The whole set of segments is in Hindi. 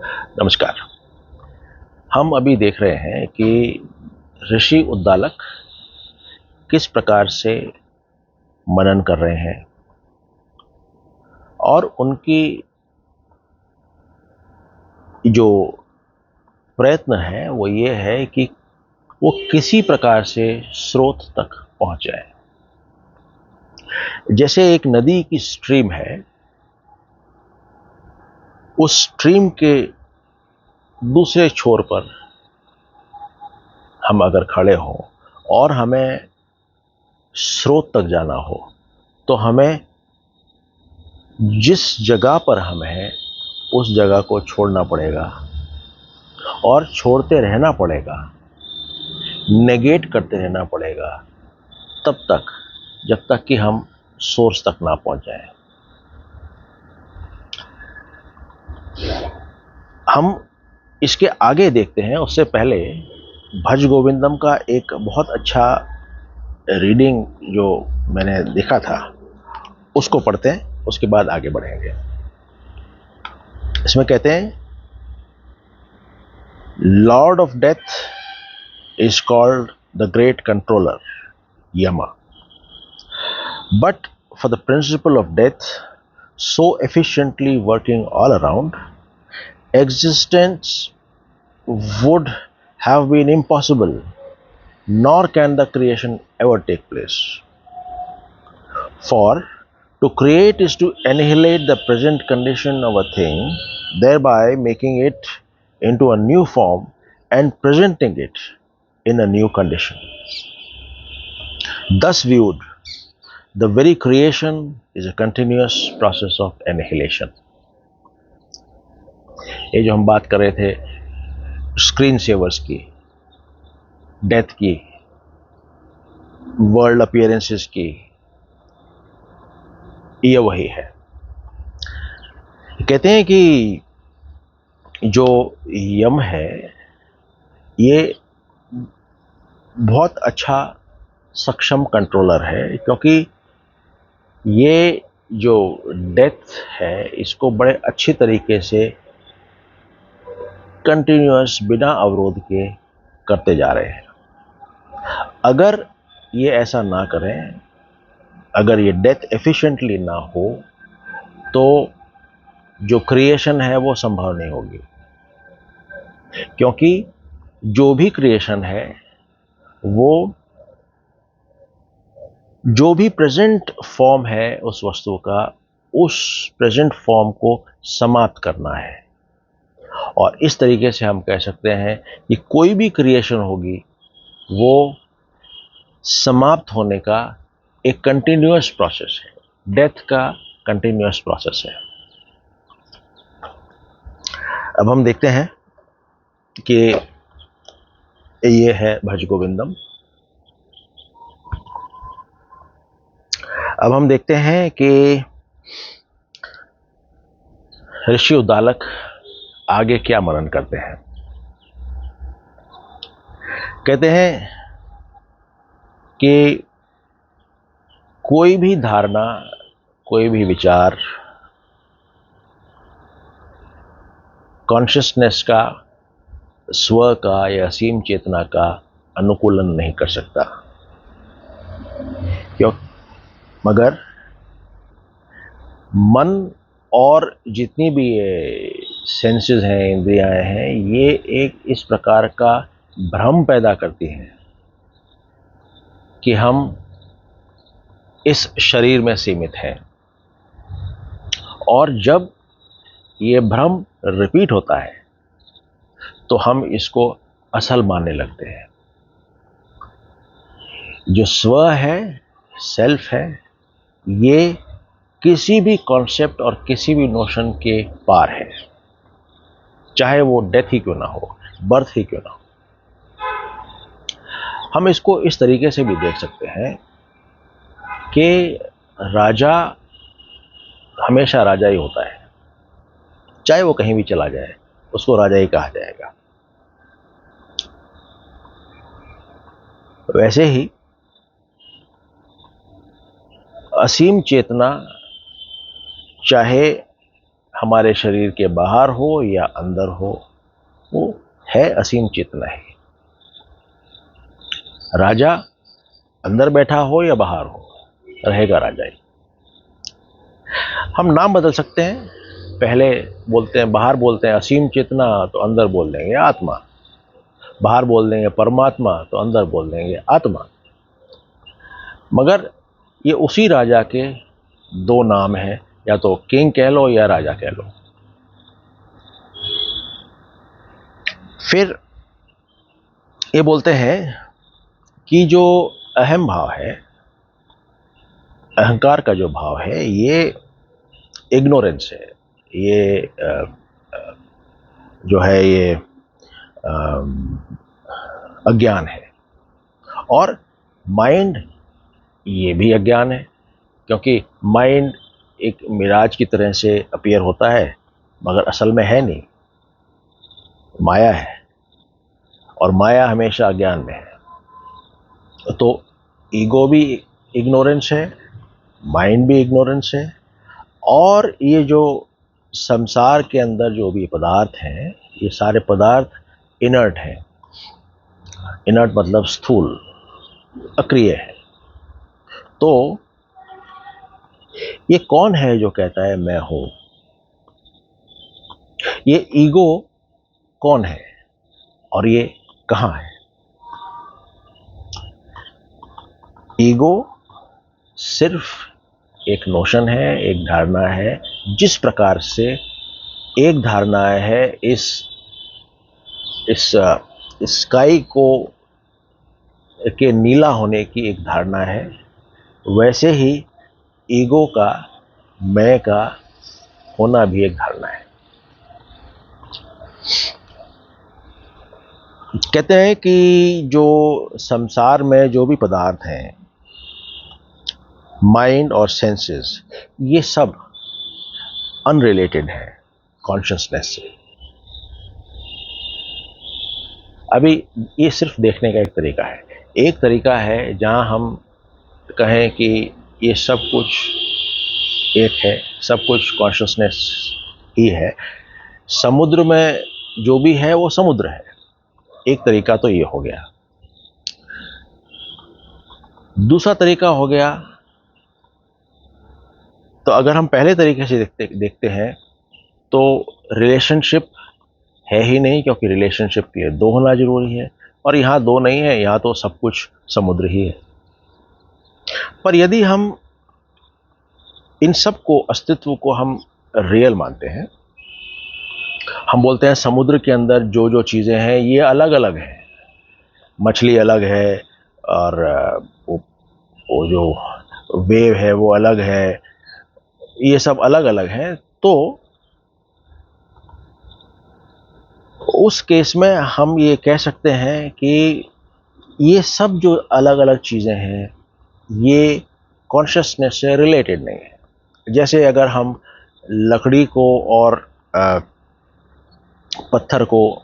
नमस्कार। हम अभी देख रहे हैं कि ऋषि उद्दालक किस प्रकार से मनन कर रहे हैं और उनकी जो प्रयत्न है वो ये है कि वो किसी प्रकार से स्रोत तक पहुंच जाए। जैसे एक नदी की स्ट्रीम है, उस स्ट्रीम के दूसरे छोर पर हम अगर खड़े हों और हमें स्रोत तक जाना हो तो हमें जिस जगह पर हम हैं उस जगह को छोड़ना पड़ेगा और छोड़ते रहना पड़ेगा, नेगेट करते रहना पड़ेगा तब तक जब तक कि हम सोर्स तक ना पहुंच जाएं। हम इसके आगे देखते हैं, उससे पहले भज गोविंदम का एक बहुत अच्छा रीडिंग जो मैंने देखा था उसको पढ़ते हैं, उसके बाद आगे बढ़ेंगे। इसमें कहते हैं, lord of death is called the great controller Yama, but for the principal of death so efficiently working all around, existence would have been impossible, nor can the creation ever take place. For to create is to annihilate the present condition of a thing, thereby making it into a new form and presenting it in a new condition. Thus viewed, the very creation is a continuous process of annihilation. ये जो हम बात कर रहे थे स्क्रीन सेवर्स की, डेथ की, वर्ल्ड अपीयरेंसेस की, ये वही है। कहते हैं कि जो यम है ये बहुत अच्छा सक्षम कंट्रोलर है, क्योंकि ये जो डेथ है इसको बड़े अच्छी तरीके से कंटिन्यूअस बिना अवरोध के करते जा रहे हैं। अगर ये ऐसा ना करें, अगर ये डेथ एफिशिएंटली ना हो तो जो क्रिएशन है वो संभव नहीं होगी, क्योंकि जो भी क्रिएशन है वो जो भी प्रेजेंट फॉर्म है उस वस्तु का, उस प्रेजेंट फॉर्म को समाप्त करना है। और इस तरीके से हम कह सकते हैं कि कोई भी क्रिएशन होगी वो समाप्त होने का एक कंटिन्यूअस प्रोसेस है, डेथ का कंटिन्यूअस प्रोसेस है। अब हम देखते हैं कि ये है भज गोविंदम। अब हम देखते हैं कि ऋषि उद्दालक आगे क्या मनन करते हैं। कहते हैं कि कोई भी धारणा, कोई भी विचार कॉन्शियसनेस का, स्व का या असीम चेतना का अनुकूलन नहीं कर सकता, क्यों? मगर मन और जितनी भी सेंसेस हैं, इंद्रियां हैं, ये एक इस प्रकार का भ्रम पैदा करती हैं कि हम इस शरीर में सीमित हैं। और जब ये भ्रम रिपीट होता है तो हम इसको असल मानने लगते हैं। जो स्व है, सेल्फ है, ये किसी भी कॉन्सेप्ट और किसी भी नोशन के पार है, चाहे वो डेथ ही क्यों ना हो, बर्थ ही क्यों ना हो। हम इसको इस तरीके से भी देख सकते हैं कि राजा हमेशा राजा ही होता है, चाहे वो कहीं भी चला जाए उसको राजा ही कहा जाएगा। वैसे ही असीम चेतना चाहे हमारे शरीर के बाहर हो या अंदर हो, वो है असीम चेतना ही। राजा अंदर बैठा हो या बाहर हो, रहेगा राजा ही। हम नाम बदल सकते हैं, पहले बोलते हैं, बाहर बोलते हैं असीम चेतना, तो अंदर बोल देंगे आत्मा। बाहर बोल देंगे परमात्मा, तो अंदर बोल देंगे आत्मा। मगर ये उसी राजा के दो नाम हैं, या तो किंग कह लो या राजा कह लो। फिर ये बोलते हैं कि जो अहम भाव है, अहंकार का जो भाव है, ये इग्नोरेंस है, ये जो है ये अज्ञान है। और माइंड, ये भी अज्ञान है, क्योंकि माइंड एक मिराज की तरह से अपीयर होता है, मगर असल में है नहीं, माया है, और माया हमेशा अज्ञान में है। तो ईगो भी इग्नोरेंस है, माइंड भी इग्नोरेंस है, और ये जो संसार के अंदर जो भी पदार्थ हैं, ये सारे पदार्थ इनर्ट हैं। इनर्ट मतलब स्थूल, अक्रिय है। तो ये कौन है जो कहता है मैं हूं? ये ईगो कौन है और ये कहां है? ईगो सिर्फ एक नोशन है, एक धारणा है। जिस प्रकार से एक धारणा है इस स्काई को के नीला होने की एक धारणा है, वैसे ही ईगो का, मैं का होना भी एक धारणा है। कहते हैं कि जो संसार में जो भी पदार्थ हैं, माइंड और सेंसेस, ये सब अनरिलेटेड है कॉन्शियसनेस से। अभी ये सिर्फ देखने का एक तरीका है। एक तरीका है जहां हम कहें कि ये सब कुछ एक है, सब कुछ कॉन्शियसनेस ही है। समुद्र में जो भी है वो समुद्र है। एक तरीका तो ये हो गया। दूसरा तरीका हो गया, तो अगर हम पहले तरीके से देखते हैं तो रिलेशनशिप है ही नहीं, क्योंकि रिलेशनशिप के लिए दो होना जरूरी है, और यहाँ दो नहीं है, यहाँ तो सब कुछ समुद्र ही है। पर यदि हम इन सब को, अस्तित्व को हम रियल मानते हैं, हम बोलते हैं समुद्र के अंदर जो जो चीज़ें हैं ये अलग अलग हैं, मछली अलग है, और वो जो वेव है वो अलग है, ये सब अलग अलग हैं, तो उस केस में हम ये कह सकते हैं कि ये सब जो अलग अलग चीज़ें हैं ये कॉन्शियसनेस से रिलेटेड नहीं है। जैसे अगर हम लकड़ी को और पत्थर को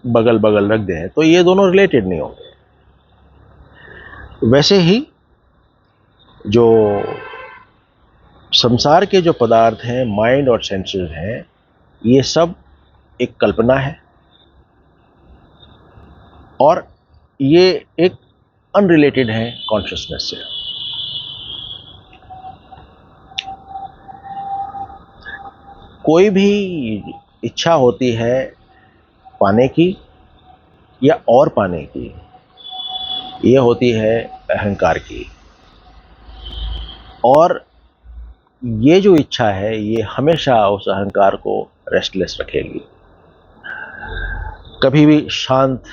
बगल बगल रख दें तो ये दोनों रिलेटेड नहीं होंगे। वैसे ही जो संसार के जो पदार्थ हैं, माइंड और सेंसेस हैं, ये सब एक कल्पना है, और ये एक अनरिलेटेड है कॉन्शियसनेस से। कोई भी इच्छा होती है पाने की या और पाने की, ये होती है अहंकार की, और ये जो इच्छा है ये हमेशा उस अहंकार को रेस्टलेस रखेगी, कभी भी शांत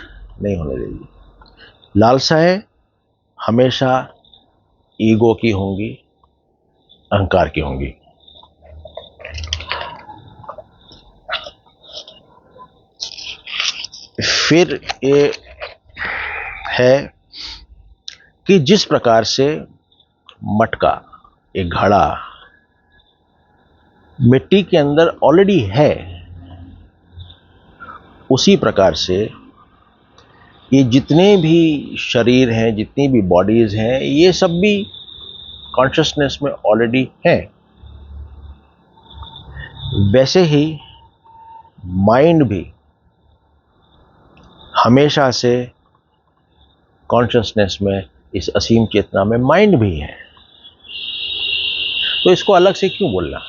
नहीं होने देगी। लालसाएं हमेशा ईगो की होंगी, अहंकार की होंगी। फिर ये है कि जिस प्रकार से मटका, एक घड़ा मिट्टी के अंदर ऑलरेडी है, उसी प्रकार से ये जितने भी शरीर हैं, जितनी भी बॉडीज हैं, ये सब भी कॉन्शियसनेस में ऑलरेडी हैं। वैसे ही माइंड भी हमेशा से कॉन्शियसनेस में, इस असीम चेतना में माइंड भी है। तो इसको अलग से क्यों बोलना?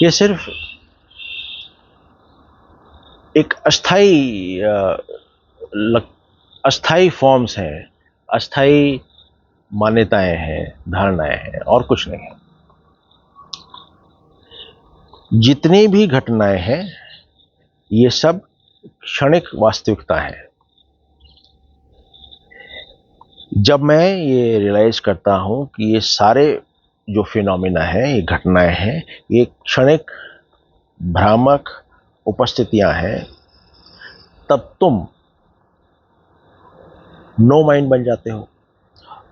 ये सिर्फ एक अस्थाई फॉर्म्स हैं, अस्थाई मान्यताएं हैं, धारणाएं हैं, और कुछ नहीं है। जितनी भी घटनाएं हैं ये सब क्षणिक वास्तविकता है। जब मैं ये रियलाइज करता हूं कि ये सारे जो फिनोमिना है, ये घटनाएं हैं, ये क्षणिक भ्रामक उपस्थितियां हैं, तब तुम नो माइंड बन जाते हो।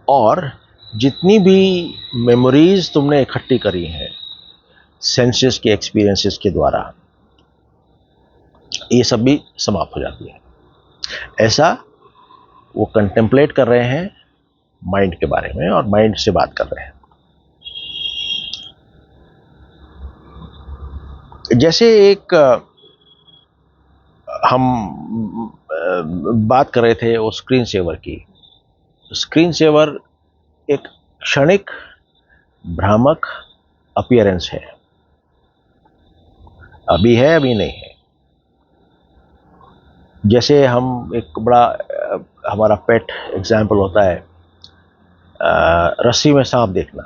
और जितनी भी मेमोरीज तुमने इकट्ठी करी हैं सेंसेस के एक्सपीरियंसेस के द्वारा, ये सब भी समाप्त हो जाती है। ऐसा वो कंटेम्पलेट कर रहे हैं माइंड के बारे में, और माइंड से बात कर रहे हैं। जैसे एक हम बात कर रहे थे वो स्क्रीन सेवर की। स्क्रीन सेवर एक क्षणिक भ्रामक अपीयरेंस है, अभी है अभी नहीं है। जैसे हम एक बड़ा हमारा पेट एग्जाम्पल होता है रस्सी में सांप देखना।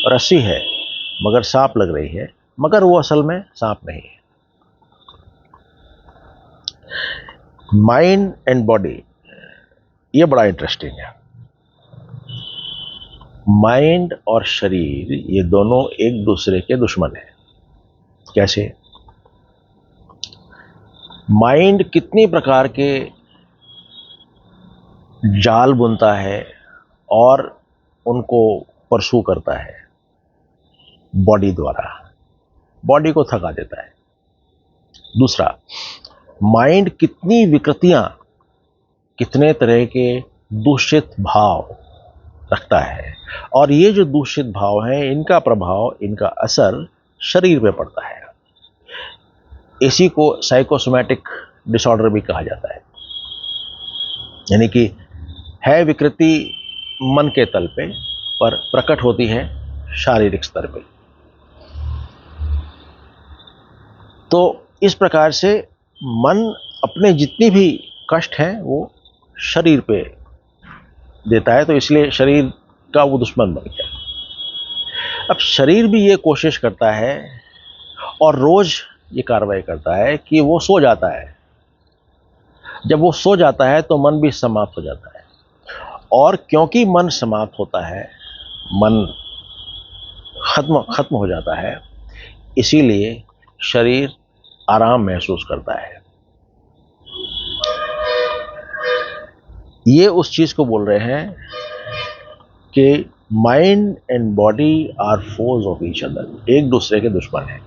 रस्सी है मगर सांप लग रही है, मगर वो असल में सांप नहीं है। माइंड एंड बॉडी, ये बड़ा इंटरेस्टिंग है। माइंड और शरीर ये दोनों एक दूसरे के दुश्मन हैं। कैसे? माइंड कितनी प्रकार के जाल बुनता है और उनको परसू करता है बॉडी द्वारा, बॉडी को थका देता है। दूसरा, माइंड कितनी विकृतियां, कितने तरह के दूषित भाव रखता है, और ये जो दूषित भाव हैं इनका प्रभाव, इनका असर शरीर पे पड़ता है। इसी को साइकोसोमैटिक डिसऑर्डर भी कहा जाता है। यानी कि है विकृति मन के तल पे, पर प्रकट होती है शारीरिक स्तर पे। तो इस प्रकार से मन अपने जितनी भी कष्ट हैं वो शरीर पे देता है, तो इसलिए शरीर का वो दुश्मन बन गया। अब शरीर भी ये कोशिश करता है और रोज ये कार्रवाई करता है कि वो सो जाता है। जब वो सो जाता है तो मन भी समाप्त हो जाता है, और क्योंकि मन समाप्त होता है, मन खत्म हो जाता है, इसीलिए शरीर आराम महसूस करता है। ये उस चीज को बोल रहे हैं कि mind and body are force of each other, एक दूसरे के दुश्मन हैं।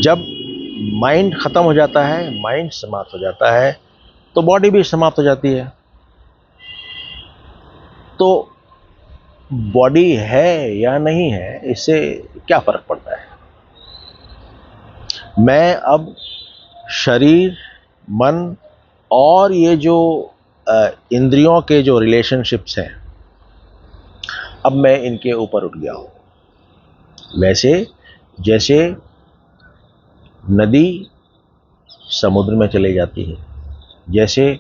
जब माइंड खत्म हो जाता है, माइंड समाप्त हो जाता है, तो बॉडी भी समाप्त हो जाती है। तो बॉडी है या नहीं है, इससे क्या फर्क पड़ता है? मैं अब शरीर, मन और ये जो इंद्रियों के जो रिलेशनशिप्स हैं, अब मैं इनके ऊपर उठ गया हूं। वैसे जैसे नदी समुद्र में चली जाती है, जैसे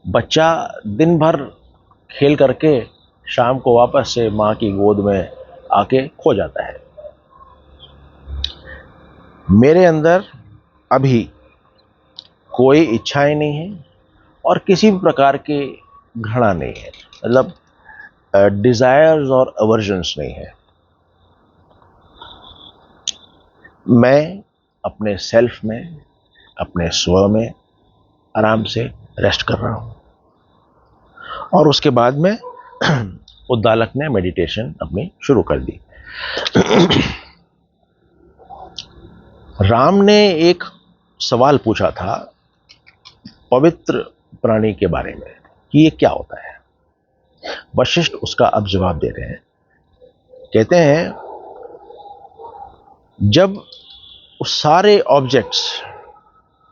बच्चा दिन भर खेल करके शाम को वापस से माँ की गोद में आके खो जाता है, मेरे अंदर अभी कोई इच्छाएं नहीं है और किसी भी प्रकार के घृणा नहीं है, मतलब डिजायर्स और अवर्जन्स नहीं है। मैं अपने सेल्फ में, अपने स्व में आराम से रेस्ट कर रहा हूं। और उसके बाद में उद्दालक ने मेडिटेशन अपनी शुरू कर दी। राम ने एक सवाल पूछा था पवित्र प्राणी के बारे में कि ये क्या होता है। वशिष्ठ उसका अब जवाब दे रहे हैं। कहते हैं जब सारे ऑब्जेक्ट्स,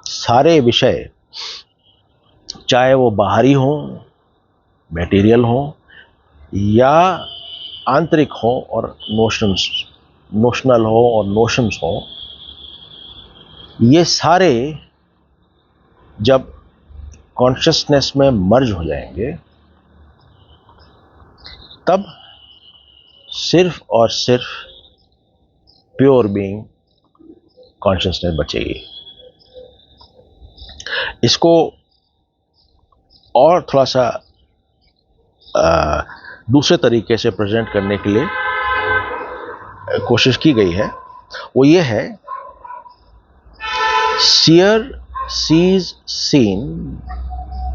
सारे विषय, चाहे वो बाहरी हों, मटेरियल हों, या आंतरिक हो और नोशनल हो और नोशंस हो, ये सारे जब कॉन्शियसनेस में मर्ज हो जाएंगे तब सिर्फ और सिर्फ प्योर बीइंग कॉन्शियसनेस बचेगी। इसको और थोड़ा सा दूसरे तरीके से प्रेजेंट करने के लिए कोशिश की गई है। वो ये है, seer sees seen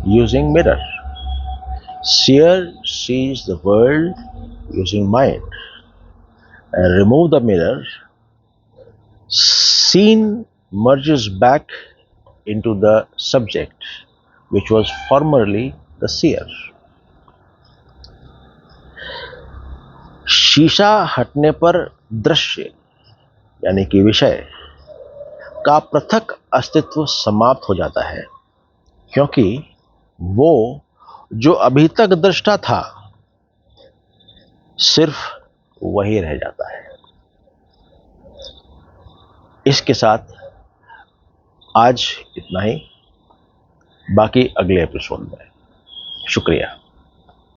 using mirror, seer sees the world using mind, and remove the mirror, seen merges back into the subject which was formerly the seer. शीशा हटने पर दृश्य यानी कि विषय का पृथक अस्तित्व समाप्त हो जाता है, क्योंकि वो जो अभी तक दृष्टा था सिर्फ वही रह जाता है। इसके साथ आज इतना ही, बाकी अगले एपिसोड में। शुक्रिया।